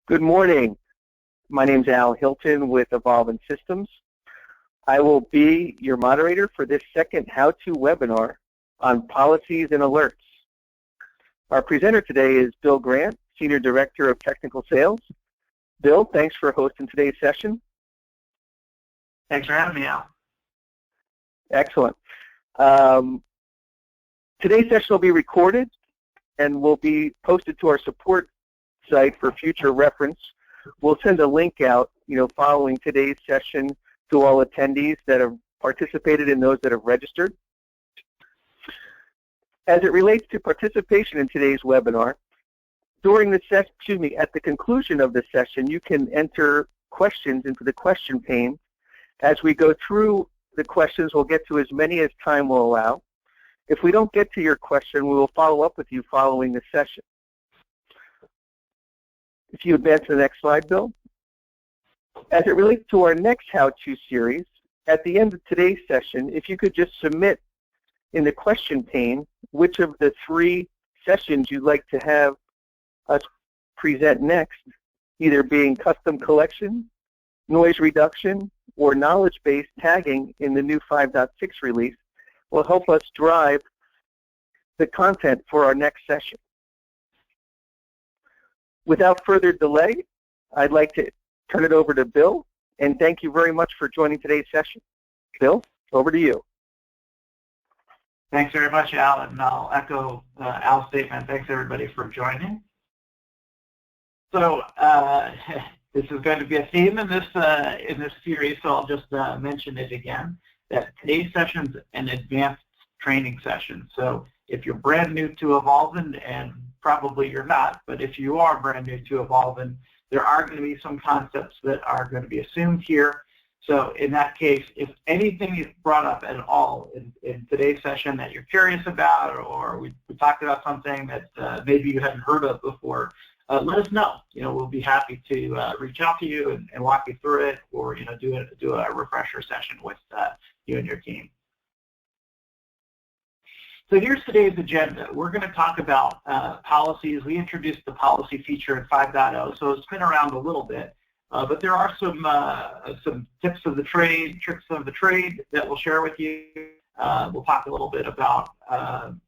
Good morning. My name is Al Hilton with Evolven Systems. I will be your moderator for this second how-to webinar on policies and alerts. Our presenter today is Bill Grant, Senior Director of Technical Sales. Bill, thanks for hosting today's session. Thanks for having me, Al. Excellent. Today's session will be recorded and will be posted to our support site for future reference. We'll send a link out, following today's session to all attendees that have participated and those that have registered. As it relates to participation in today's webinar, during the at the conclusion of the session, you can enter questions into the question pane. As we go through the questions, we'll get to as many as time will allow. If we don't get to your question, we will follow up with you following the session. If you advance to the next slide, Bill. As it relates to our next how-to series, at the end of today's session, if you could just submit in the question pane which of the three sessions you'd like to have us present next, either being custom collection, noise reduction, or knowledge-based tagging in the new 5.6 release, will help us drive the content for our next session. Without further delay, I'd like to turn it over to Bill, and thank you very much for joining today's session. Bill, over to you. Thanks very much, Al, and I'll echo Al's statement. Thanks, everybody, for joining. So this is going to be a theme in this series, so I'll just mention it again, that today's session is an advanced training session. So if you're brand new to Evolven, and probably you're not, but if you are brand new to Evolven, there are going to be some concepts that are going to be assumed here. So in that case, if anything is brought up at all in today's session that you're curious about, or we talked about something that maybe you hadn't heard of before, let us know. We'll be happy to reach out to you and walk you through it, or do a refresher session with you and your team. So here's today's agenda. We're going to talk about policies. We introduced the policy feature in 5.0, so it's been around a little bit. But there are some tips of the trade, tricks of the trade that we'll share with you. We'll talk a little bit about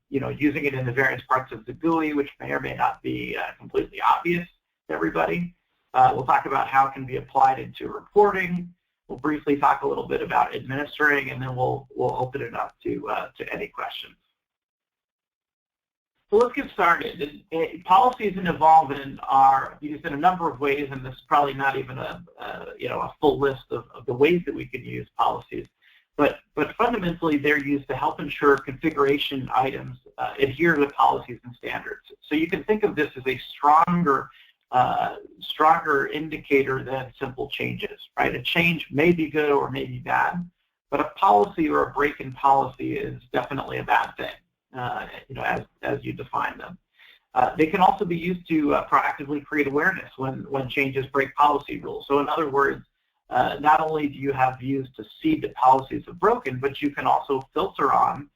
using it in the various parts of the GUI, which may or may not be completely obvious to everybody. We'll talk about how it can be applied into reporting. We'll briefly talk a little bit about administering, and then we'll open it up to any questions. So let's get started. Policies in Evolven are used in a number of ways, and this is probably not even a full list of the ways that we can use policies. But fundamentally, they're used to help ensure configuration items adhere to policies and standards. So you can think of this as a stronger indicator than simple changes, right? A change may be good or may be bad, but a policy or a break in policy is definitely a bad thing. As you define them. They can also be used to proactively create awareness when changes break policy rules. So in other words, not only do you have views to see that policies are broken, but you can also filter on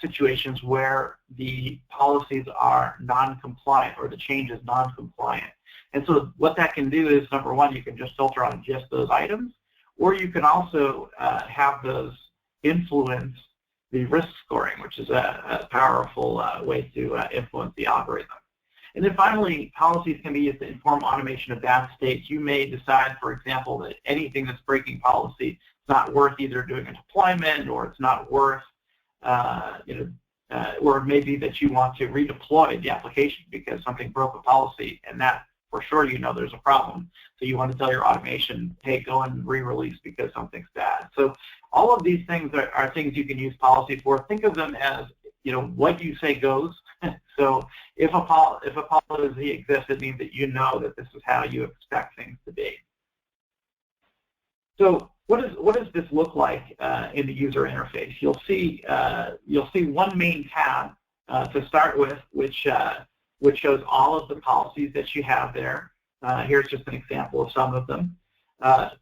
situations where the policies are non-compliant or the change is non-compliant. And so what that can do is, number one, you can just filter on just those items, or you can also have those influence the risk scoring, which is a powerful way to influence the algorithm. And then finally, policies can be used to inform automation of bad states. You may decide, for example, that anything that's breaking policy is not worth either doing a deployment, or it's not worth, or maybe that you want to redeploy the application because something broke a policy, and that for sure there's a problem. So you want to tell your automation, hey, go and re-release because something's bad. So all of these things are things you can use policy for. Think of them as, what you say goes. So if a policy exists, it means that you know that this is how you expect things to be. So what does this look like in the user interface? You'll see one main tab to start with, which shows all of the policies that you have there. Here's just an example of some of them.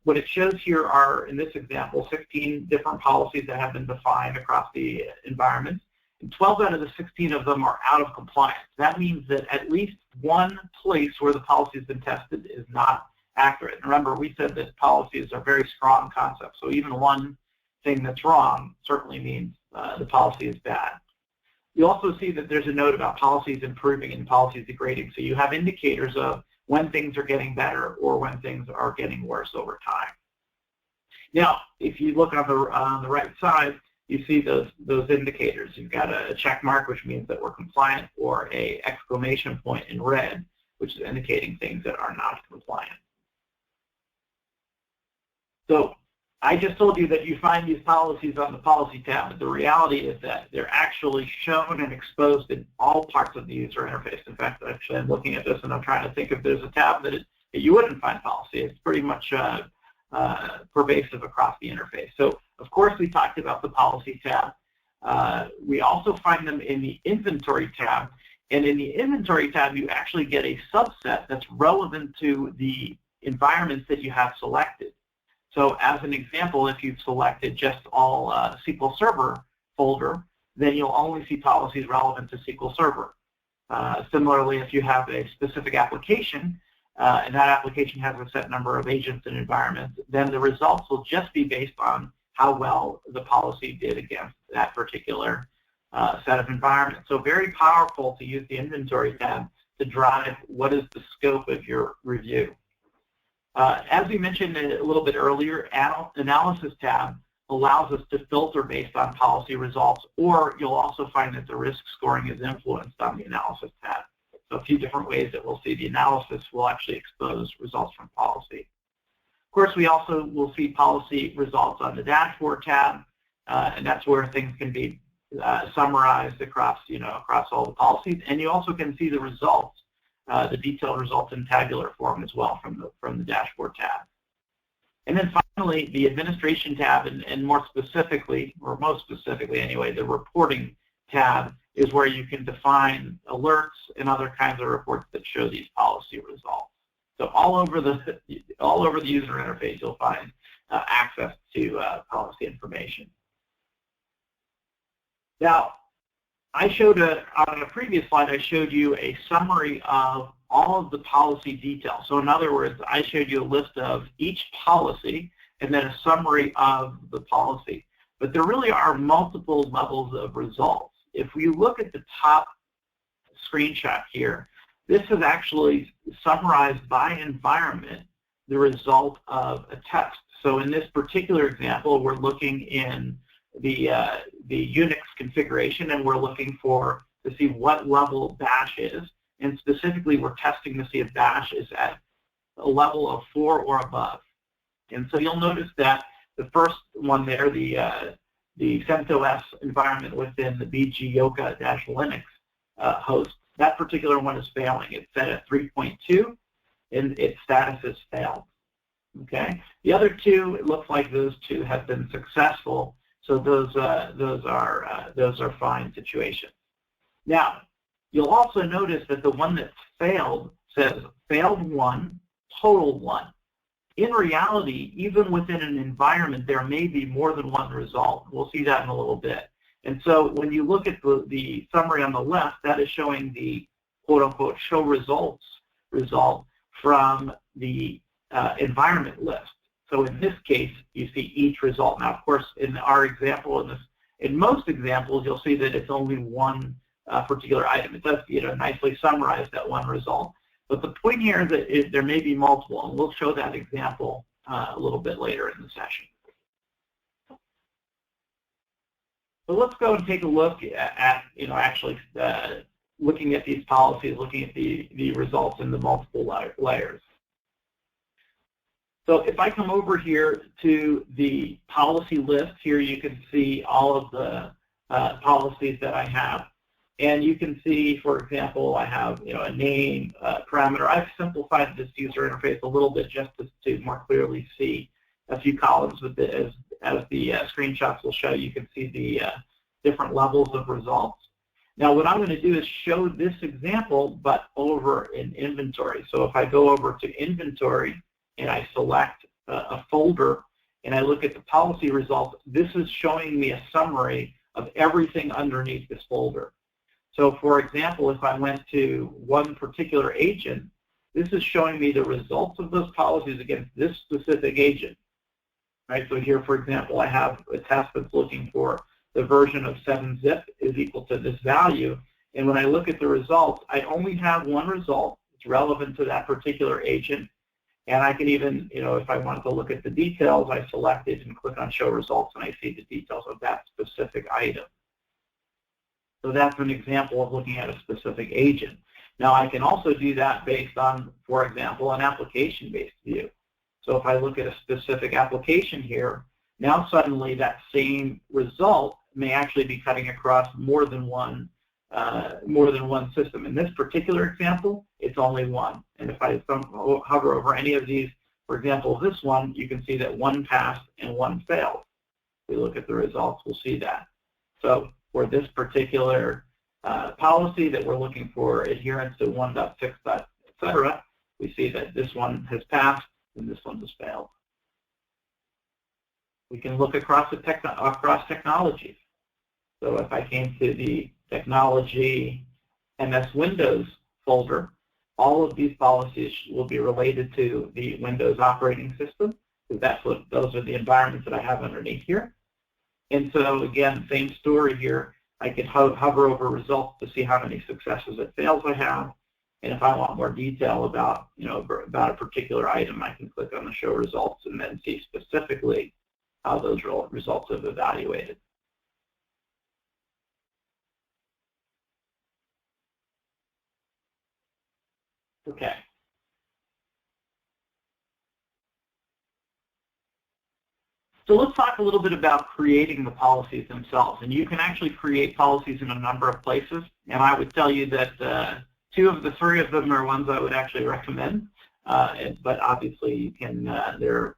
What it shows here are, in this example, 16 different policies that have been defined across the environment. And 12 out of the 16 of them are out of compliance. That means that at least one place where the policy has been tested is not accurate. And remember, we said that policies are very strong concepts, so even one thing that's wrong certainly means the policy is bad. You also see that there's a note about policies improving and policies degrading. So you have indicators of when things are getting better or when things are getting worse over time. Now, if you look on the right side, you see those indicators. You've got a check mark, which means that we're compliant, or a exclamation point in red, which is indicating things that are not compliant. So I just told you that you find these policies on the policy tab, but the reality is that they're actually shown and exposed in all parts of the user interface. In fact, actually, I'm looking at this and I'm trying to think if there's a tab that you wouldn't find policy. It's pretty much pervasive across the interface. So, of course, we talked about the policy tab. We also find them in the inventory tab. And in the inventory tab, you actually get a subset that's relevant to the environments that you have selected. So as an example, if you've selected just all SQL Server folder, then you'll only see policies relevant to SQL Server. Similarly, if you have a specific application, and that application has a set number of agents and environments, then the results will just be based on how well the policy did against that particular set of environments. So very powerful to use the inventory tab to drive what is the scope of your review. As we mentioned a little bit earlier, analysis tab allows us to filter based on policy results, or you'll also find that the risk scoring is influenced on the analysis tab. So a few different ways that we'll see the analysis will actually expose results from policy. Of course, we also will see policy results on the dashboard tab, and that's where things can be summarized across, across all the policies. And you also can see the results, the detailed results in tabular form as well from the dashboard tab. And then finally, the administration tab, and more specifically, or most specifically anyway, the reporting tab is where you can define alerts and other kinds of reports that show these policy results. So all over the user interface, you'll find access to policy information. Now, I showed on a previous slide, I showed you a summary of all of the policy details. So in other words, I showed you a list of each policy and then a summary of the policy. But there really are multiple levels of results. If we look at the top screenshot here, this is actually summarized by environment the result of a test. So in this particular example, we're looking in the Unix configuration, and we're looking to see what level bash is. And specifically, we're testing to see if bash is at a level of 4 or above. And so you'll notice that the first one there, the CentOS environment within the BG Yoka-Linux host, that particular one is failing. It's set at 3.2, and its status is failed. Okay. The other two, it looks like those two have been successful. So those are fine situations. Now, you'll also notice that the one that's failed says failed 1, total 1. In reality, even within an environment, there may be more than one result. We'll see that in a little bit. And so when you look at the summary on the left, that is showing the quote-unquote show results result from the environment list. So in this case, you see each result. Now, of course, in our example, in most examples, you'll see that it's only one particular item. It does nicely summarize that one result. But the point here is that there may be multiple, and we'll show that example a little bit later in the session. So let's go and take a look at actually looking at these policies, looking at the results in the multiple layers. So if I come over here to the policy list, here you can see all of the policies that I have. And you can see, for example, I have a name, parameter. I've simplified this user interface a little bit just to more clearly see a few columns with it. As the screenshots will show, you can see the different levels of results. Now what I'm going to do is show this example, but over in inventory. So if I go over to inventory and I select a folder and I look at the policy results, this is showing me a summary of everything underneath this folder. So for example, if I went to one particular agent, this is showing me the results of those policies against this specific agent. Right? So here, for example, I have a test that's looking for the version of 7-zip is equal to this value. And when I look at the results, I only have one result. It's relevant to that particular agent. And I can even, if I wanted to look at the details, I select it and click on Show Results, and I see the details of that specific item. So that's an example of looking at a specific agent. Now, I can also do that based on, for example, an application-based view. So if I look at a specific application here, now suddenly that same result may actually be cutting across more than one system. In this particular example, it's only one. And if I hover over any of these, for example, this one, you can see that one passed and one failed. If we look at the results, we'll see that. So for this particular policy that we're looking for adherence to 1.6, etc., we see that this one has passed and this one has failed. We can look across technologies. So if I came to the Technology MS Windows folder, all of these policies will be related to the Windows operating system, because those are the environments that I have underneath here. And so again, same story here. I can hover over results to see how many successes and fails I have. And if I want more detail about, about a particular item, I can click on the Show Results and then see specifically how those results have evaluated. Okay. So let's talk a little bit about creating the policies themselves. And you can actually create policies in a number of places. And I would tell you that 2 of the 3 of them are ones I would actually recommend. But obviously, you can. There's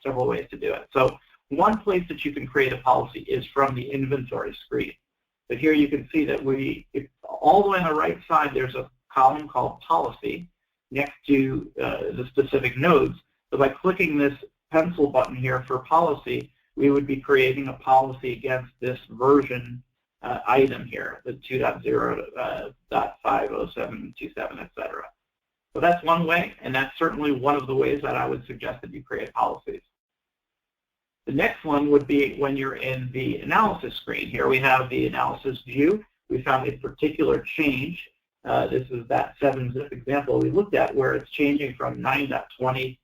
several ways to do it. So one place that you can create a policy is from the inventory screen. But here you can see that all the way on the right side, there's a column called Policy next to the specific nodes. So by clicking this pencil button here for policy, we would be creating a policy against this version item here, the 2.0.50727, etc. So that's one way, and that's certainly one of the ways that I would suggest that you create policies. The next one would be when you're in the analysis screen. Here we have the analysis view. We found a particular change. This is that 7-zip example we looked at where it's changing from 9.20.0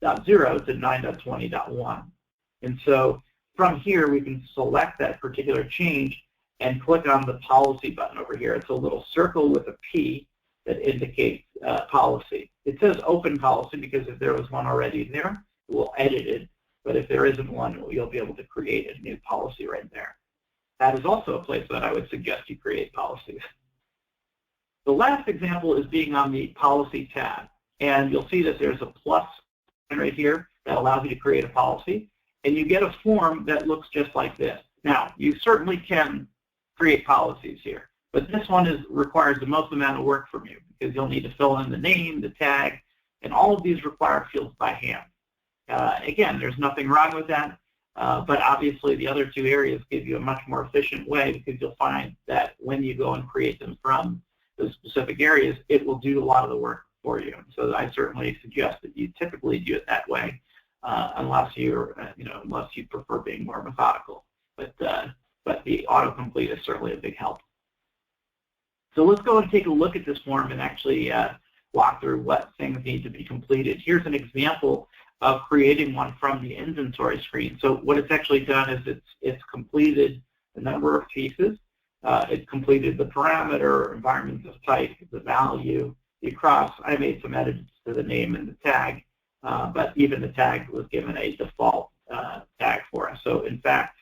to 9.20.1. And so from here, we can select that particular change and click on the policy button over here. It's a little circle with a P that indicates policy. It says open policy because if there was one already there, we'll edit it. But if there isn't one, you'll be able to create a new policy right there. That is also a place that I would suggest you create policies. The last example is being on the policy tab. And you'll see that there's a plus right here that allows you to create a policy. And you get a form that looks just like this. Now, you certainly can create policies here. But this one requires the most amount of work from you because you'll need to fill in the name, the tag, and all of these require fields by hand. Again, there's nothing wrong with that, but obviously the other 2 areas give you a much more efficient way because you'll find that when you go and create them from those specific areas, it will do a lot of the work for you. So I certainly suggest that you typically do it that way, unless unless you prefer being more methodical. But the autocomplete is certainly a big help. So let's go and take a look at this form and actually walk through what things need to be completed. Here's an example of creating one from the inventory screen. So what it's actually done is it's completed a number of pieces. It's completed the parameter, environment of type, the value, the across. I made some edits to the name and the tag, but even the tag was given a default tag for us. So in fact,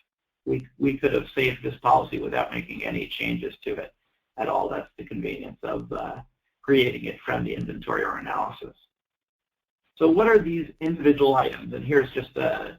we could have saved this policy without making any changes to it at all. That's the convenience of creating it from the inventory or analysis. So what are these individual items? And here's just a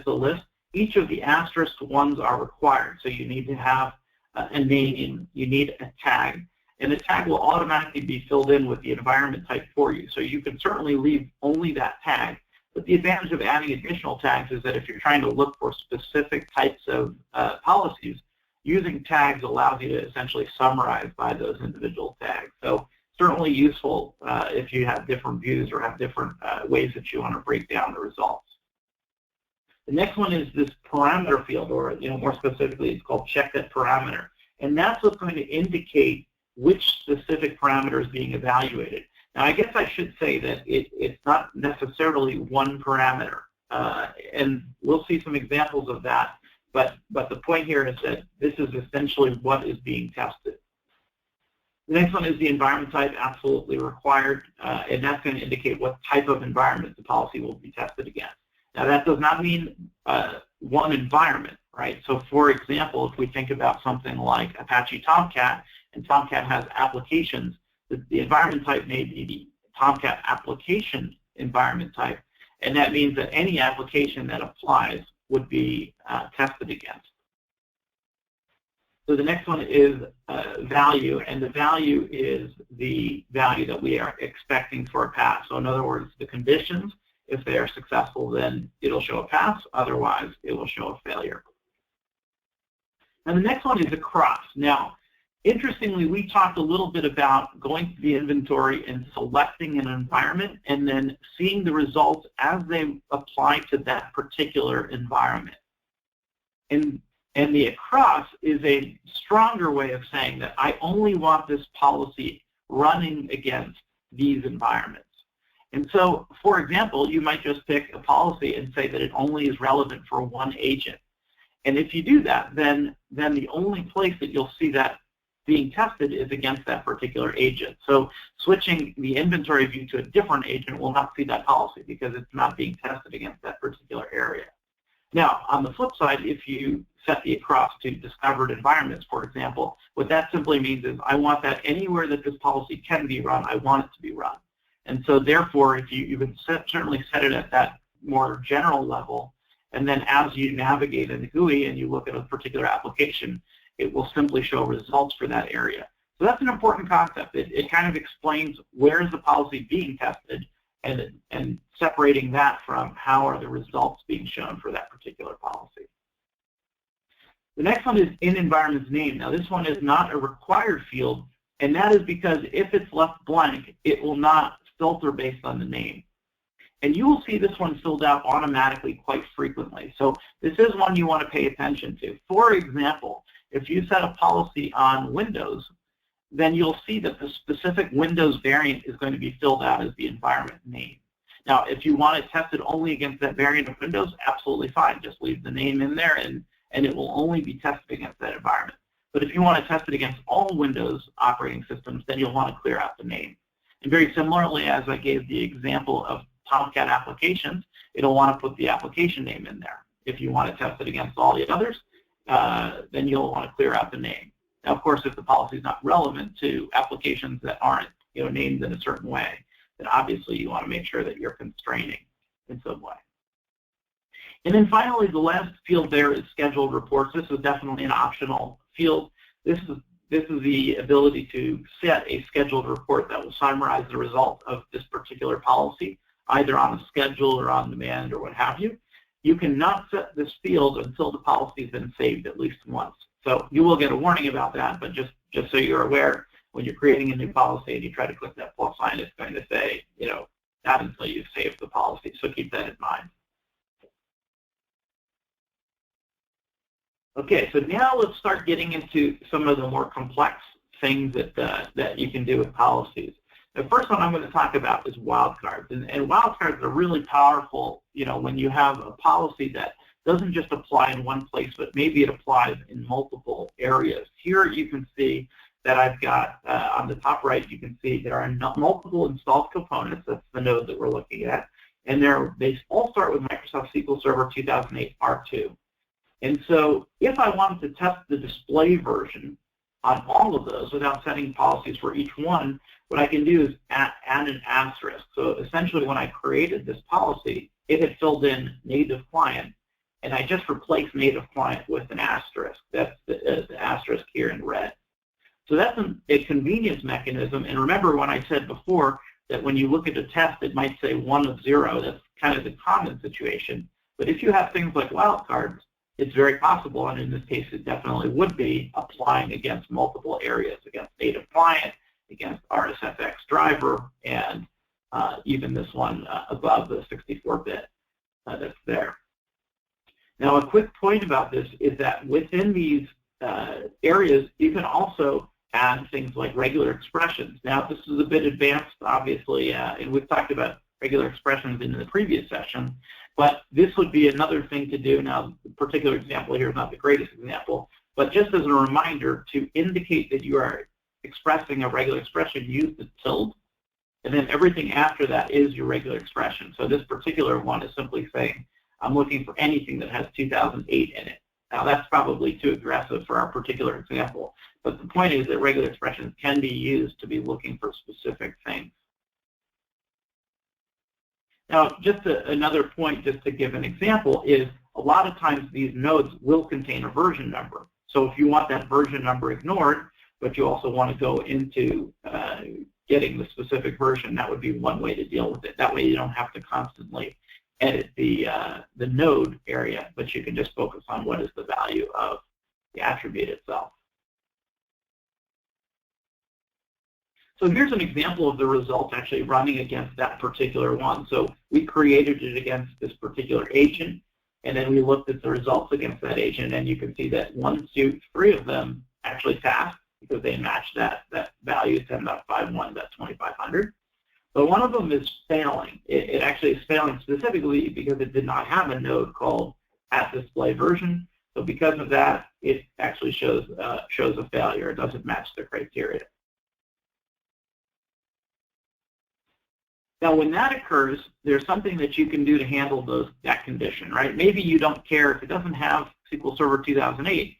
list. Each of the asterisk ones are required. So you need to have a name, you need a tag, and the tag will automatically be filled in with the environment type for you. So you can certainly leave only that tag. But the advantage of adding additional tags is that if you're trying to look for specific types of policies, using tags allows you to essentially summarize by those individual tags. So certainly useful if you have different views or have different ways that you want to break down the results. The next one is this parameter field, or more specifically, it's called check that parameter. And that's what's going to indicate which specific parameter is being evaluated. Now, I guess I should say that it's not necessarily one parameter. And we'll see some examples of that. But the point here is that this is essentially what is being tested. The next one is the environment type, absolutely required. And that's going to indicate what type of environment the policy will be tested against. Now, that does not mean one environment, right? So, for example, if we think about something like Apache Tomcat, and Tomcat has applications, the environment type may be the Tomcat application environment type, and that means that any application that applies would be tested against. So the next one is value, and the value is the value that we are expecting for a pass. So in other words, the conditions, if they are successful, then it'll show a pass. Otherwise, it will show a failure. And the next one is across. Now, interestingly, we talked a little bit about going to the inventory and selecting an environment and then seeing the results as they apply to that particular environment. And the across is a stronger way of saying that I only want this policy running against these environments. And so, for example, you might just pick a policy and say that it only is relevant for one agent. And if you do that, then the only place that you'll see that being tested is against that particular agent. So switching the inventory view to a different agent will not see that policy because it's not being tested against that particular area. Now, on the flip side, if you set the across to discovered environments, for example, what that simply means is I want that anywhere that this policy can be run, I want it to be run. And so therefore, if you can certainly set it at that more general level, and then as you navigate in the GUI and you look at a particular application, it will simply show results for that area. So that's an important concept. It kind of explains where is the policy being tested and separating that from how are the results being shown for that particular policy. The next one is in environment's name. Now this one is not a required field, and that is because if it's left blank, it will not filter based on the name. And you will see this one filled out automatically quite frequently. So this is one you want to pay attention to. For example, if you set a policy on Windows, then you'll see that the specific Windows variant is going to be filled out as the environment name. Now, if you want to test it only against that variant of Windows, absolutely fine. Just leave the name in there, and it will only be tested against that environment. But if you want to test it against all Windows operating systems, then you'll want to clear out the name. And very similarly, as I gave the example of Tomcat applications, it'll want to put the application name in there. If you want to test it against all the others, then you'll want to clear out the name. Now, of course, if the policy is not relevant to applications that aren't named in a certain way, then obviously you want to make sure that you're constraining in some way. And then finally, the last field there is scheduled reports. This is definitely an optional field. This is the ability to set a scheduled report that will summarize the result of this particular policy, either on a schedule or on demand or what have you. You cannot set this field until the policy has been saved at least once. So you will get a warning about that, but just so you're aware, when you're creating a new policy and you try to click that plus sign, it's going to say, not until you've saved the policy. So keep that in mind. Okay, so now let's start getting into some of the more complex things that you can do with policies. The first one I'm going to talk about is wildcards, and wildcards are really powerful. When you have a policy that doesn't just apply in one place, but maybe it applies in multiple areas. Here you can see that I've got on the top right. You can see there are multiple installed components. That's the node that we're looking at, and they all start with Microsoft SQL Server 2008 R2. And so if I wanted to test the display version on all of those without setting policies for each one, what I can do is add an asterisk. So essentially when I created this policy, it had filled in native client, and I just replaced native client with an asterisk. That's the asterisk here in red. So that's a convenience mechanism. And remember when I said before that when you look at a test, it might say 1 of 0. That's kind of the common situation. But if you have things like wildcards, it's very possible, and in this case it definitely would be, applying against multiple areas, against native client, against RSFX driver, and even this one above the 64-bit that's there. Now, a quick point about this is that within these areas, you can also add things like regular expressions. Now, this is a bit advanced, obviously, and we've talked about regular expressions in the previous session, but this would be another thing to do. Now, the particular example here is not the greatest example, but just as a reminder, to indicate that you are expressing a regular expression, use the tilde, and then everything after that is your regular expression. So this particular one is simply saying, I'm looking for anything that has 2008 in it. Now, that's probably too aggressive for our particular example, but the point is that regular expressions can be used to be looking for specific things. Now, just another point, just to give an example, is a lot of times these nodes will contain a version number. So if you want that version number ignored, but you also want to go into getting the specific version, that would be one way to deal with it. That way you don't have to constantly edit the node area, but you can just focus on what is the value of the attribute itself. So here's an example of the result actually running against that particular one. So we created it against this particular agent, and then we looked at the results against that agent, and you can see that 1, 2, 3 of them actually passed because they matched that value, 10.51.2500. But one of them is failing. It actually is failing specifically because it did not have a node called @displayVersion. So because of that, it actually shows a failure. It doesn't match the criteria. Now, when that occurs, there's something that you can do to handle that condition, right? Maybe you don't care if it doesn't have SQL Server 2008,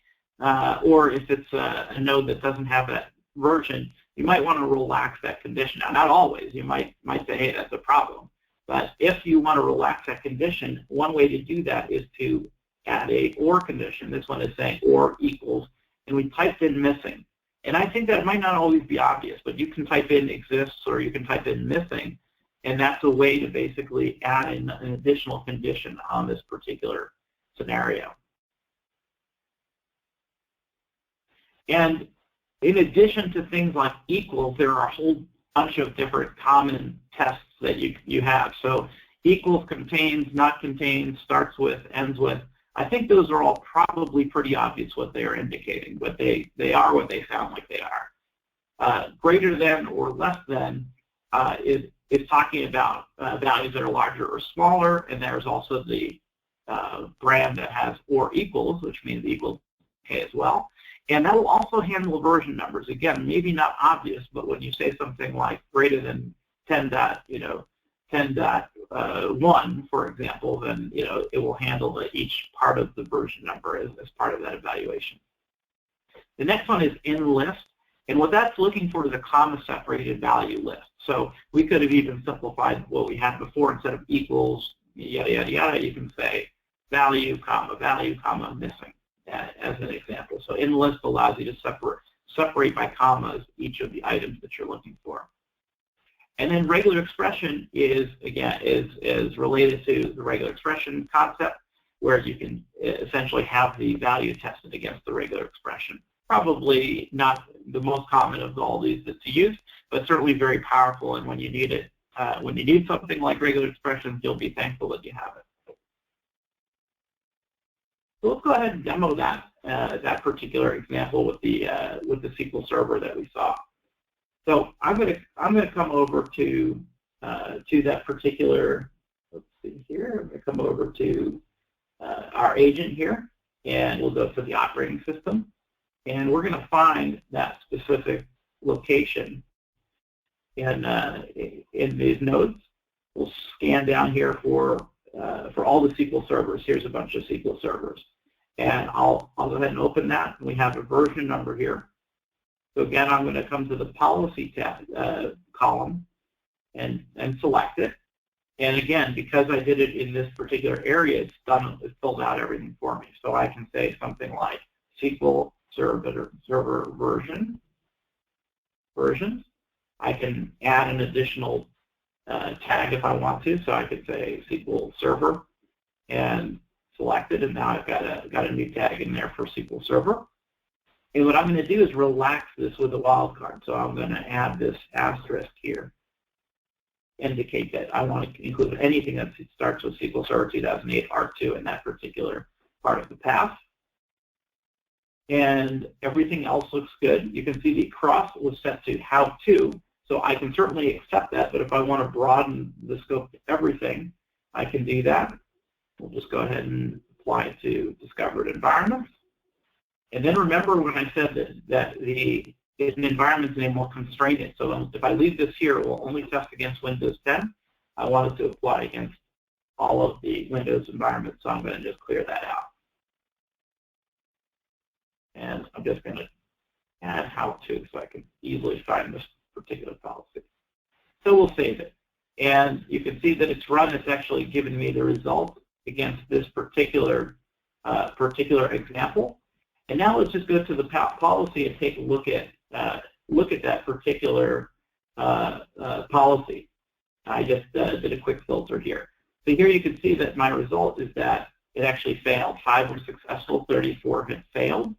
or if it's a node that doesn't have that version. You might want to relax that condition. Now, not always. You might say, hey, that's a problem. But if you want to relax that condition, one way to do that is to add a or condition. This one is saying or equals, and we typed in missing. And I think that might not always be obvious, but you can type in exists or you can type in missing, and that's a way to basically add in an additional condition on this particular scenario. And in addition to things like equals, there are a whole bunch of different common tests that you have. So equals, contains, not contains, starts with, ends with. I think those are all probably pretty obvious what they are indicating, but they are what they sound like they are. Greater than or less than is talking about values that are larger or smaller, and there's also the brand that has or equals, which means equals okay as well. And that will also handle version numbers. Again, maybe not obvious, but when you say something like greater than 10.1, for example, then it will handle each part of the version number as part of that evaluation. The next one is in list, and what that's looking for is a comma-separated value list. So we could have even simplified what we had before. Instead of equals, yada, yada, yada, you can say value, comma, missing, as an example. So in list allows you to separate by commas each of the items that you're looking for. And then regular expression is, again, is related to the regular expression concept, where you can essentially have the value tested against the regular expression. Probably not the most common of all these to use, but certainly very powerful. And when you need it, when you need something like regular expressions, you'll be thankful that you have it. So let's go ahead and demo that particular example with the SQL Server that we saw. So I'm gonna come over to that particular. Let's see here. I'm gonna come over to our agent here, and we'll go to the operating system, and we're gonna find that specific location in these nodes. We'll scan down here for all the SQL servers. Here's a bunch of SQL servers. And I'll go ahead and open that. We have a version number here. So again, I'm going to come to the policy tab, column and select it. And again, because I did it in this particular area, it's filled out everything for me. So I can say something like SQL Server versions. I can add an additional tag if I want to. So I could say SQL Server and selected, and now I've got a new tag in there for SQL Server. And what I'm going to do is relax this with a wildcard. So I'm going to add this asterisk here, indicate that I want to include anything that starts with SQL Server 2008 R2 in that particular part of the path. And everything else looks good. You can see the cross was set to how to, so I can certainly accept that, but if I want to broaden the scope to everything, I can do that. We'll just go ahead and apply it to discovered environments. And then remember when I said that the environment name will constrain it. So if I leave this here, it will only test against Windows 10. I want it to apply against all of the Windows environments, so I'm going to just clear that out. And I'm just going to add how to so I can easily find this particular policy. So we'll save it. And you can see that it's run. It's actually given me the result against this particular example. And now let's just go to the policy and take a look at that particular policy. I just did a quick filter here. So here you can see that my result is that it actually failed. 5 were successful, 34 had failed.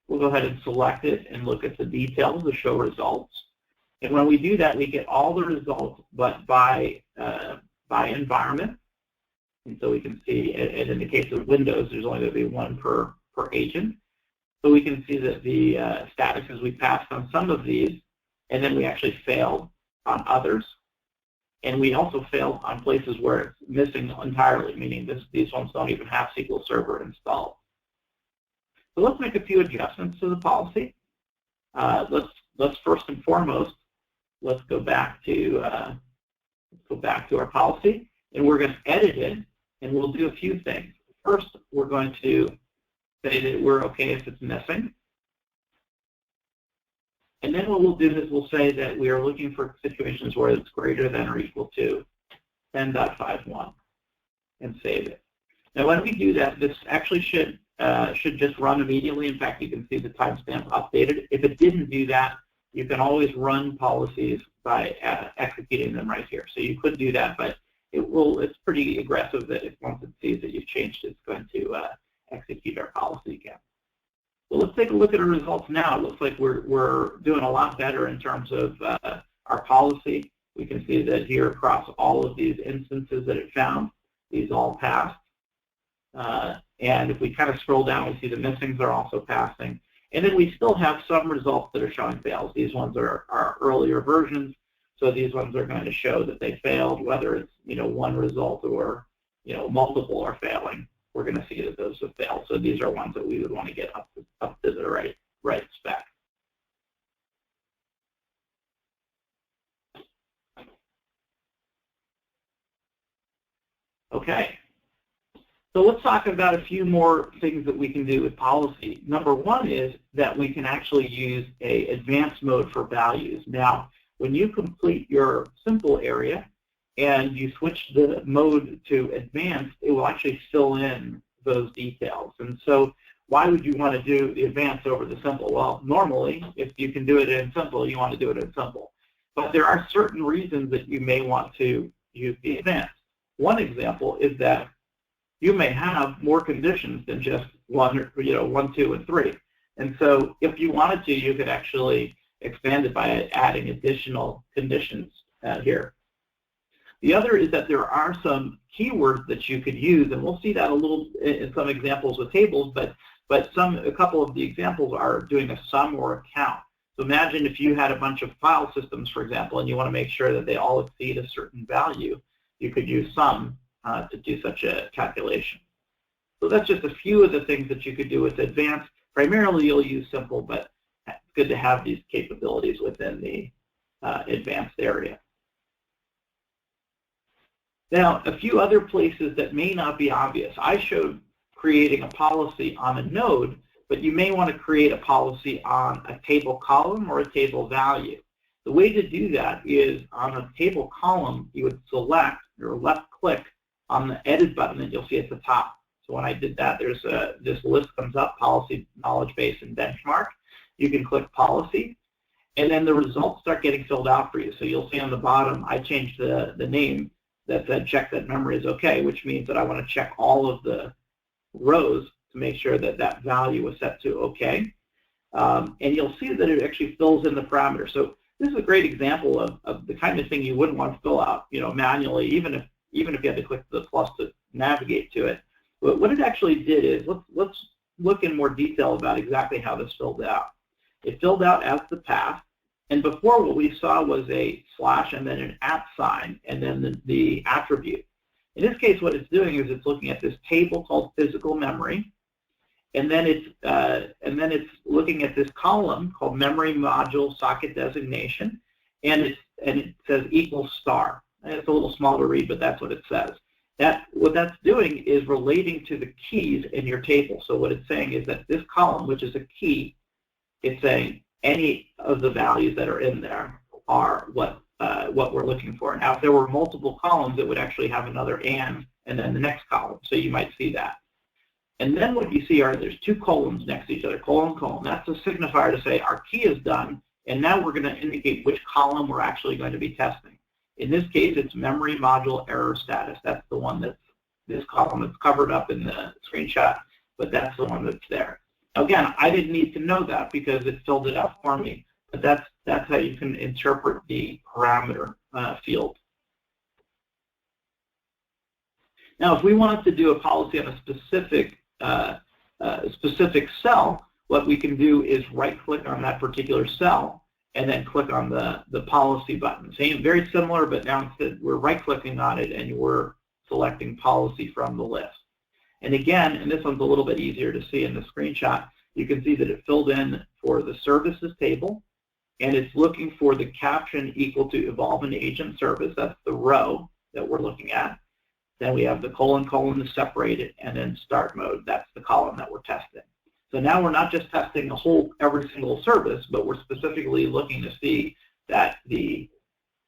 We'll go ahead and select it and look at the details to show results. And when we do that, we get all the results, but by environment. And so we can see, and in the case of Windows, there's only going to be one per agent. So we can see that the statuses we passed on some of these, and then we actually failed on others. And we also failed on places where it's missing entirely, meaning these ones don't even have SQL Server installed. So let's make a few adjustments to the policy. Let's first and foremost, let's go back to our policy, and we're going to edit it, and we'll do a few things. First, we're going to say that we're okay if it's missing. And then what we'll do is we'll say that we are looking for situations where it's greater than or equal to 10.51 and save it. Now when we do that, this actually should just run immediately. In fact, you can see the timestamp updated. If it didn't do that, you can always run policies by executing them right here. So you could do that, but it's pretty aggressive that if once it sees that you've changed, it's going to execute our policy again. So let's take a look at our results now. It looks like we're doing a lot better in terms of our policy. We can see that here across all of these instances that it found, these all passed. And if we kind of scroll down, we see the missings are also passing. And then we still have some results that are showing fails. These ones are earlier versions, so these ones are going to show that they failed, whether it's one result or multiple are failing. We're going to see that those have failed. So these are ones that we would want to get up to the right spec. Okay. So let's talk about a few more things that we can do with policy. Number one is that we can actually use an advanced mode for values. Now, when you complete your simple area and you switch the mode to advanced, it will actually fill in those details. And so why would you want to do the advanced over the simple? Well, normally, if you can do it in simple, you want to do it in simple. But there are certain reasons that you may want to use the advanced. One example is that you may have more conditions than just 1, 2, and 3. And so if you wanted to, you could actually expand it by adding additional conditions here. The other is that there are some keywords that you could use, and we'll see that a little in some examples with tables, but a couple of the examples are doing a sum or a count. So imagine if you had a bunch of file systems, for example, and you want to make sure that they all exceed a certain value, you could use sum to do such a calculation. So that's just a few of the things that you could do with advanced. Primarily you'll use simple, but it's good to have these capabilities within the advanced area. Now, a few other places that may not be obvious. I showed creating a policy on a node, but you may want to create a policy on a table column or a table value. The way to do that is on a table column, you would select or left click on the edit button that you'll see at the top. So when I did that, there's this list comes up, policy, knowledge base, and benchmark. You can click policy, and then the results start getting filled out for you. So you'll see on the bottom, I changed the name that said check that memory is okay, which means that I want to check all of the rows to make sure that that value was set to OK. And you'll see that it actually fills in the parameters. So this is a great example of the kind of thing you wouldn't want to fill out, manually, even if you had to click the plus to navigate to it. But what it actually did is, let's look in more detail about exactly how this filled out. It filled out as the path, and before what we saw was a slash and then an @ sign and then the attribute. In this case, what it's doing is it's looking at this table called physical memory, and then it's looking at this column called memory module socket designation, and it says equals star. And it's a little small to read, but that's what it says. What that's doing is relating to the keys in your table. So what it's saying is that this column, which is a key, it's saying any of the values that are in there are what we're looking for. Now, if there were multiple columns, it would actually have another and then the next column. So you might see that. And then what you see are there's two columns next to each other, colon, colon. That's a signifier to say our key is done, and now we're going to indicate which column we're actually going to be testing. In this case, it's memory module error status. That's the one that's this column. It's covered up in the screenshot, but that's the one that's there. Again, I didn't need to know that because it filled it out for me, but that's how you can interpret the parameter field. Now, if we wanted to do a policy on a specific cell, what we can do is right-click on that particular cell and then click on the policy button. Same, very similar, but now instead we're right-clicking on it and we're selecting policy from the list. And again, and this one's a little bit easier to see in the screenshot, you can see that it filled in for the services table, and it's looking for the caption equal to Evolven agent service. That's the row that we're looking at. Then we have the colon, colon to separate it, and then start mode. That's the column that we're testing. So now we're not just testing every single service, but we're specifically looking to see that the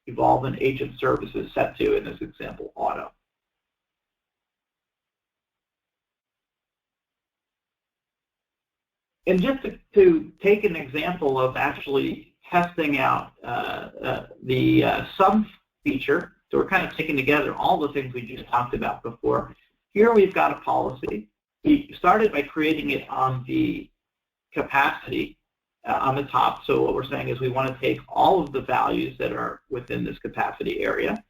Evolven agent service is set to, in this example, auto. And just to take an example of actually testing out the sum feature, so we're kind of taking together all the things we just talked about before. Here we've got a policy. We started by creating it on the capacity on the top. So what we're saying is we want to take all of the values that are within this capacity area.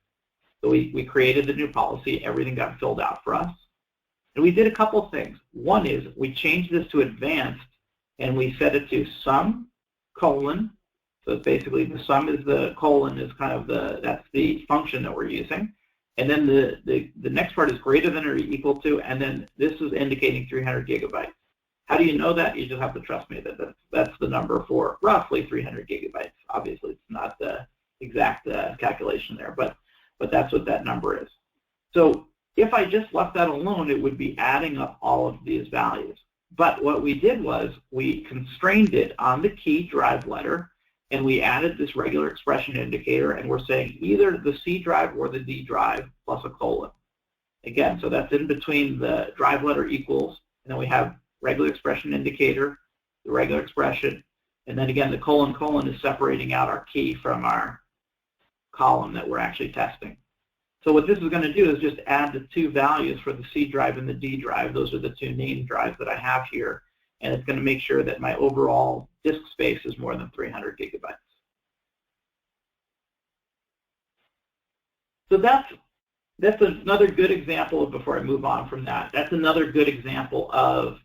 So we created the new policy. Everything got filled out for us. And we did a couple things. One is we changed this to advanced, and we set it to sum, colon. So it's basically the sum is the colon is kind of that's the function that we're using. And then the next part is greater than or equal to, and then this is indicating 300 gigabytes. How do you know that? You just have to trust me that that's the number for roughly 300 gigabytes. Obviously, it's not the exact calculation there, but that's what that number is. So if I just left that alone, it would be adding up all of these values. But what we did was we constrained it on the key drive letter, and we added this regular expression indicator, and we're saying either the C drive or the D drive plus a colon. Again, so that's in between the drive letter equals, and then we have regular expression indicator, the regular expression, and then again the colon, colon is separating out our key from our column that we're actually testing. So what this is going to do is just add the two values for the C drive and the D drive. Those are the two named drives that I have here, and it's going to make sure that my overall disk space is more than 300 gigabytes. So that's another good example, before I move on from that, that's another good example of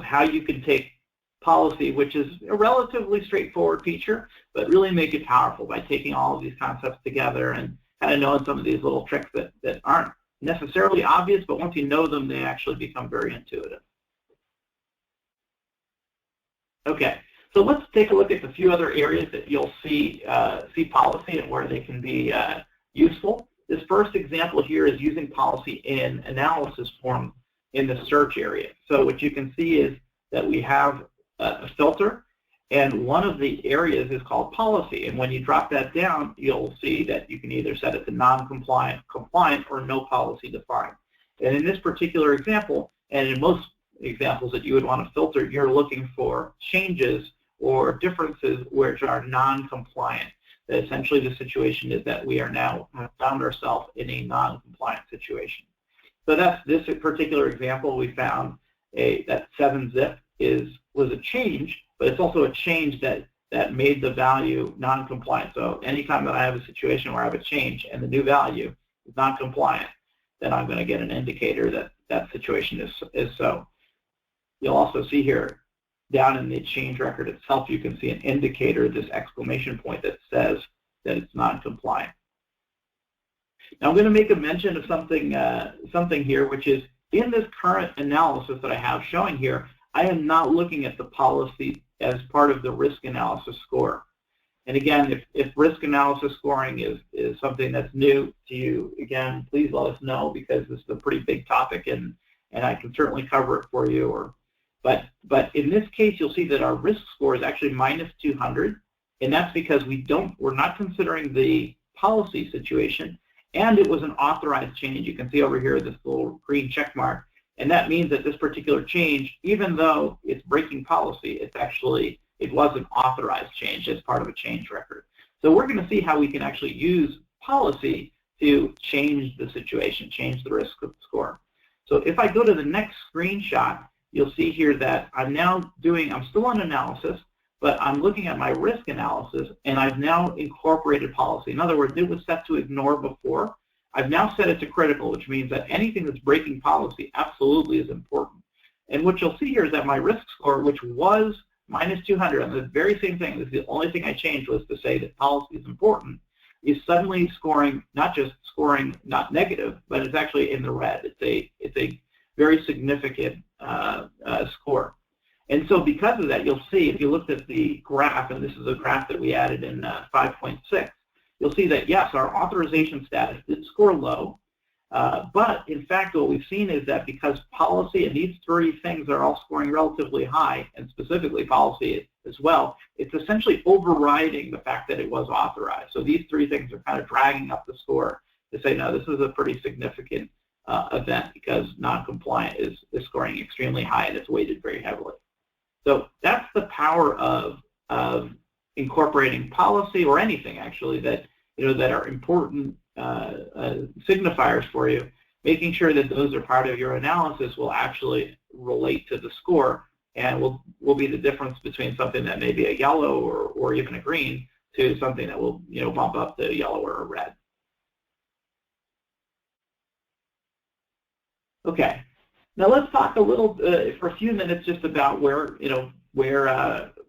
how you can take policy, which is a relatively straightforward feature, but really make it powerful by taking all of these concepts together and kind of knowing some of these little tricks that aren't necessarily obvious, but once you know them, they actually become very intuitive. Okay, so let's take a look at a few other areas that you'll see policy and where they can be useful. This first example here is using policy in analysis form in the search area. So what you can see is that we have a filter, and one of the areas is called policy. And when you drop that down, you'll see that you can either set it to non-compliant, compliant, or no policy defined. And in this particular example, and in most examples that you would want to filter, you're looking for changes or differences which are non-compliant. Essentially, the situation is that we are now found ourselves in a non-compliant situation. So that's this particular example. We found that 7-zip was a change, but it's also a change that made the value non-compliant. So anytime that I have a situation where I have a change and the new value is non-compliant, then I'm going to get an indicator that that situation is so. You'll also see here down in the change record itself, you can see an indicator, this exclamation point that says that it's non-compliant. Now I'm going to make a mention of something here, which is in this current analysis that I have showing here, I am not looking at the policy as part of the risk analysis score. And again, if risk analysis scoring is something that's new to you, again, please let us know, because this is a pretty big topic, and I can certainly cover it for you. But in this case, you'll see that our risk score is actually -200, and that's because we're not considering the policy situation, and it was an authorized change. You can see over here this little green check mark, and that means that this particular change, even though it's breaking policy, it was an authorized change as part of a change record. So we're going to see how we can actually use policy to change the situation, change the risk score. So if I go to the next screenshot, you'll see here that I'm still on analysis, but I'm looking at my risk analysis, and I've now incorporated policy. In other words, it was set to ignore before. I've now set it to critical, which means that anything that's breaking policy absolutely is important. And what you'll see here is that my risk score, which was -200, and the very same thing, this is the only thing I changed was to say that policy is important, is suddenly scoring, not just scoring not negative, but it's actually in the red. It's a very significant score. And so because of that, you'll see, if you looked at the graph, and this is a graph that we added in 5.6, you'll see that, yes, our authorization status did score low, but in fact what we've seen is that because policy and these three things are all scoring relatively high, and specifically policy as well, it's essentially overriding the fact that it was authorized. So these three things are kind of dragging up the score to say, no, this is a pretty significant event, because non-compliant is scoring extremely high and it's weighted very heavily. So that's the power of incorporating policy, or anything actually that that are important signifiers for you. Making sure that those are part of your analysis will actually relate to the score, and will be the difference between something that may be a yellow or even a green to something that will bump up the yellow or a red. Okay, now let's talk a little for a few minutes just about where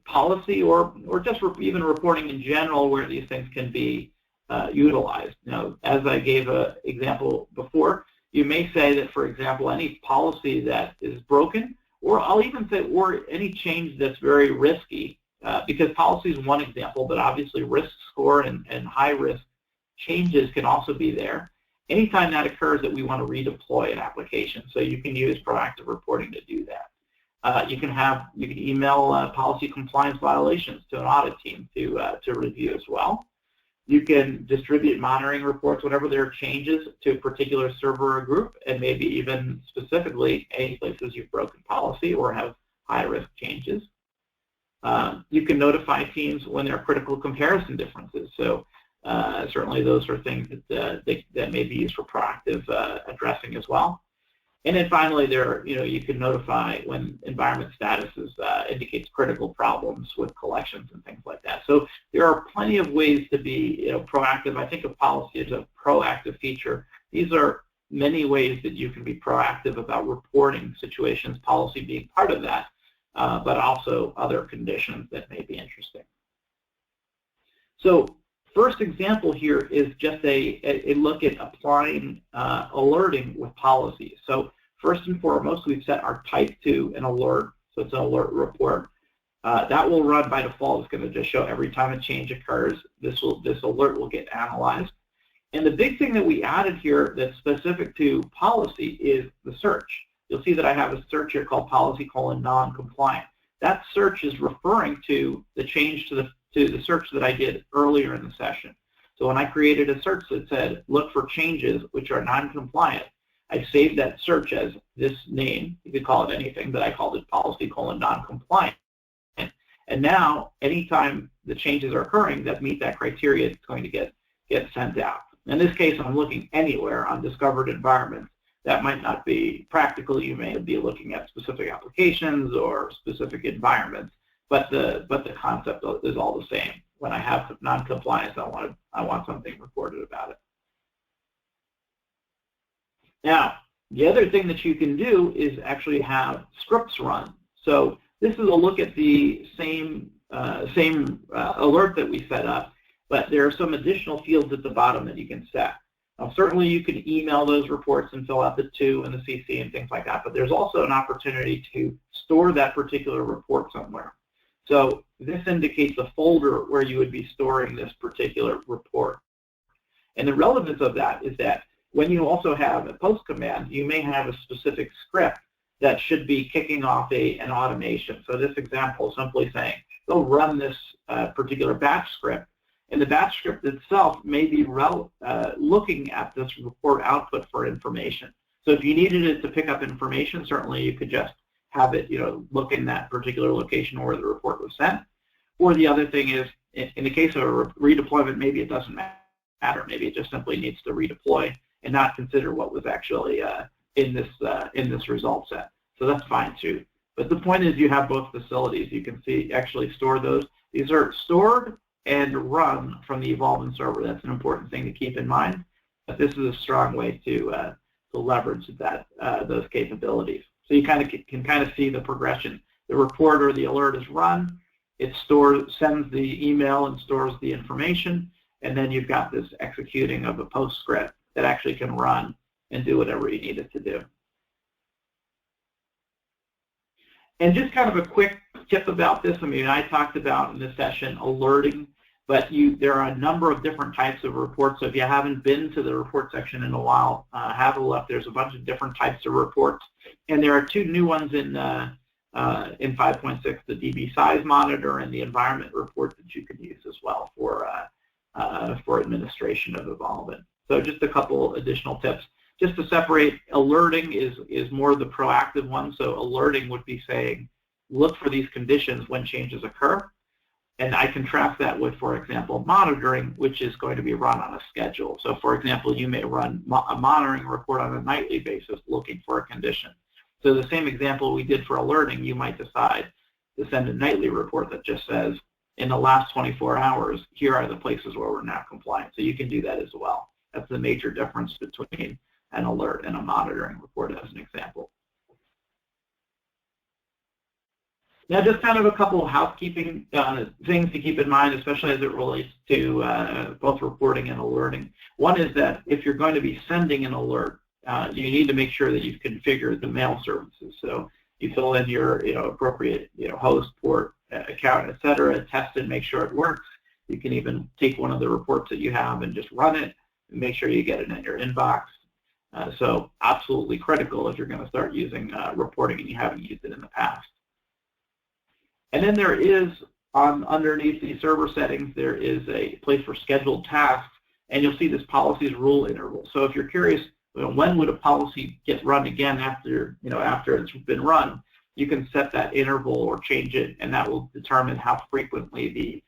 policy or just even reporting in general, where these things can be utilized. Now, as I gave an example before, you may say that, for example, any policy that is broken, or I'll even say, or any change that's very risky, because policy is one example, but obviously risk score and high risk changes can also be there. Anytime that occurs, that we want to redeploy an application, so you can use proactive reporting to do that. You can email policy compliance violations to an audit team to review as well. You can distribute monitoring reports whenever there are changes to a particular server or group, and maybe even specifically any places you've broken policy or have high-risk changes. You can notify teams when there are critical comparison differences. So certainly those are things that may be used for proactive addressing as well. And then finally, you can notify when environment status indicates critical problems with collections and things like that. So there are plenty of ways to be proactive. I think of policy as a proactive feature. These are many ways that you can be proactive about reporting situations, policy being part of that, but also other conditions that may be interesting. So first example here is just a look at applying alerting with policy. So first and foremost, we've set our type to an alert, so it's an alert report. That will run by default. It's going to just show every time a change occurs. This alert will get analyzed. And the big thing that we added here that's specific to policy is the search. You'll see that I have a search here called policy:"non-compliant." That search is referring to the change to the search that I did earlier in the session. So when I created a search that said, look for changes which are non-compliant, I saved that search as this name. You could call it anything, but I called it policy:"non-compliant. And now, anytime the changes are occurring that meet that criteria, it's going to get sent out. In this case, I'm looking anywhere on discovered environments that might not be practical. You may be looking at specific applications or specific environments, but the concept is all the same. When I have non-compliance, I want something reported about it. Now, the other thing that you can do is actually have scripts run. So this is a look at the same alert that we set up, but there are some additional fields at the bottom that you can set. Now, certainly you can email those reports and fill out the to and the CC and things like that, but there's also an opportunity to store that particular report somewhere. So this indicates a folder where you would be storing this particular report. And the relevance of that is that when you also have a post command, you may have a specific script that should be kicking off an automation. So this example is simply saying, go run this particular batch script. And the batch script itself may be looking at this report output for information. So if you needed it to pick up information, certainly you could just have it, look in that particular location where the report was sent. Or the other thing is, in the case of a redeployment, maybe it doesn't matter. Maybe it just simply needs to redeploy and not consider what was actually in this result set. So that's fine too. But the point is, you have both facilities. You can actually store those. These are stored and run from the Evolven server. That's an important thing to keep in mind. But this is a strong way to leverage those capabilities. So you can kind of see the progression. The report or the alert is run. It sends the email and stores the information, and then you've got this executing of a post script that actually can run and do whatever you need it to do. And just kind of a quick tip about this. I mean, I talked about in this session alerting, but there are a number of different types of reports. So if you haven't been to the report section in a while, have a look. There's a bunch of different types of reports, and there are two new ones in 5.6, the DB size monitor and the environment report that you can use as well for administration of Evolven. So just a couple additional tips. Just to separate, alerting is more the proactive one. So alerting would be saying, look for these conditions when changes occur. And I contrast that with, for example, monitoring, which is going to be run on a schedule. So for example, you may run a monitoring report on a nightly basis looking for a condition. So the same example we did for alerting, you might decide to send a nightly report that just says, in the last 24 hours, here are the places where we're not compliant. So you can do that as well. That's the major difference between an alert and a monitoring report as an example. Now, just kind of a couple of housekeeping things to keep in mind, especially as it relates to both reporting and alerting. One is that if you're going to be sending an alert, you need to make sure that you've configured the mail services. So you fill in your appropriate host, port, account, etc., test it, make sure it works. You can even take one of the reports that you have and just run it and make sure you get it in your inbox. So absolutely critical if you're going to start using reporting and you haven't used it in the past. And then there is, underneath the server settings, there is a place for scheduled tasks, and you'll see this policies rule interval. So if you're curious, when would a policy get run again after it's been run, you can set that interval or change it, and that will determine how frequently the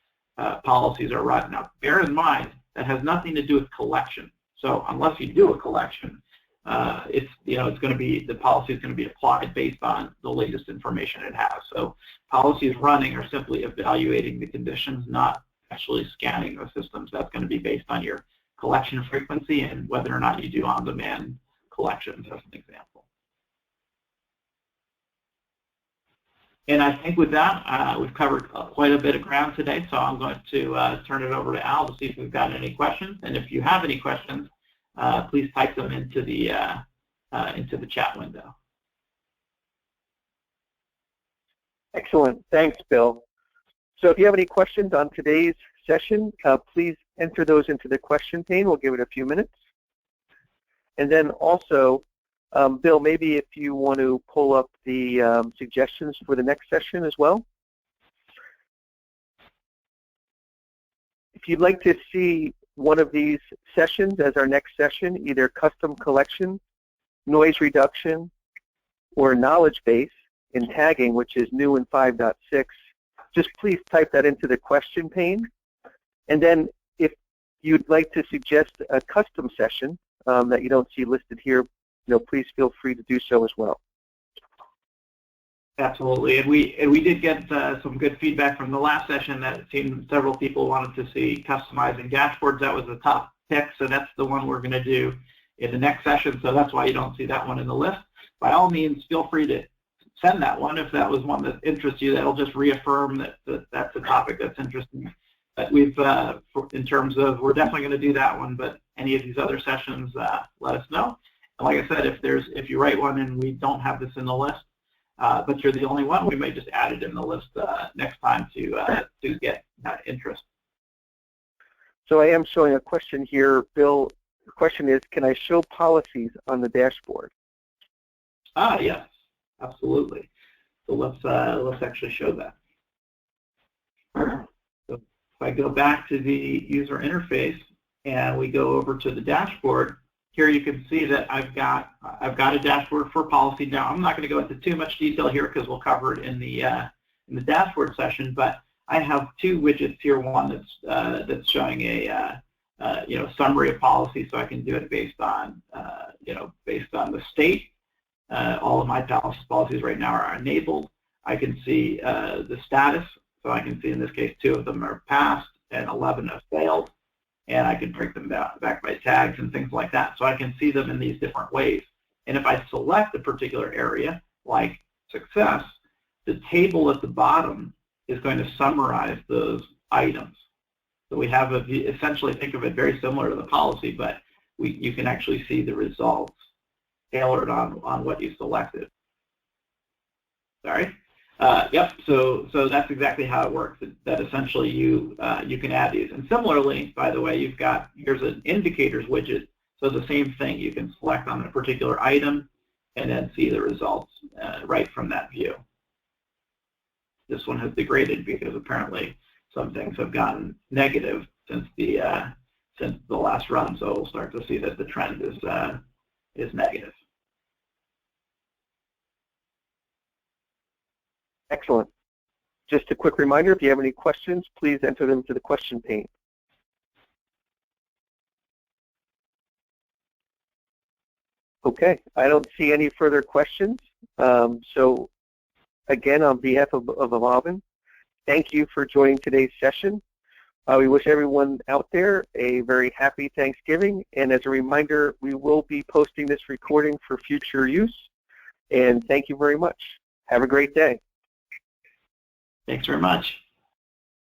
policies are run. Now, bear in mind, that has nothing to do with collection. So unless you do a collection, the policy is going to be applied based on the latest information it has. So policies running are simply evaluating the conditions, not actually scanning the systems. That's going to be based on your collection frequency and whether or not you do on-demand collections, as an example. And I think with that, we've covered quite a bit of ground today, so I'm going to turn it over to Al to see if we've got any questions. And if you have any questions, please type them into the chat window. Excellent. Thanks, Bill. So if you have any questions on today's session, please enter those into the question pane. We'll give it a few minutes. And then also, Bill, maybe if you want to pull up the suggestions for the next session as well. If you'd like to see one of these sessions as our next session, either custom collection, noise reduction, or knowledge base in tagging, which is new in 5.6, just please type that into the question pane. And then if you'd like to suggest a custom session that you don't see listed here please feel free to do so as well. Absolutely, and we did get some good feedback from the last session that it seemed several people wanted to see customizing dashboards. That was the top pick, so that's the one we're going to do in the next session, so that's why you don't see that one in the list. By all means, feel free to send that one if that was one that interests you. That'll just reaffirm that that's a topic that's interesting. But we've, in terms of, we're definitely going to do that one, but any of these other sessions, let us know. And like I said, if you write one and we don't have this in the list, but you're the only one, we may just add it in the list next time to get interest. So I am showing a question here, Bill. The question is, can I show policies on the dashboard? Yes, absolutely. So let's actually show that. So if I go back to the user interface and we go over to the dashboard, here you can see that I've got a dashboard for policy. Now I'm not going to go into too much detail here because we'll cover it in the dashboard session. But I have two widgets here. One that's showing a summary of policy, so I can do it based on based on the state. All of my policies right now are enabled. I can see the status, so I can see in this case 2 of them are passed and 11 have failed. And I can break them back by tags and things like that. So I can see them in these different ways. And if I select a particular area, like success, the table at the bottom is going to summarize those items. So we have essentially, think of it very similar to the policy, but you can actually see the results tailored on what you selected. Sorry. Yep. So that's exactly how it works. That essentially you can add these. And similarly, by the way, here's an indicators widget. So the same thing. You can select on a particular item and then see the results right from that view. This one has degraded because apparently some things have gotten negative since the last run. So we'll start to see that the trend is negative. Excellent. Just a quick reminder, if you have any questions, please enter them to the question pane. Okay, I don't see any further questions. So again, on behalf of Evolven, thank you for joining today's session. We wish everyone out there a very happy Thanksgiving. And as a reminder, we will be posting this recording for future use. And thank you very much. Have a great day. Thanks very much.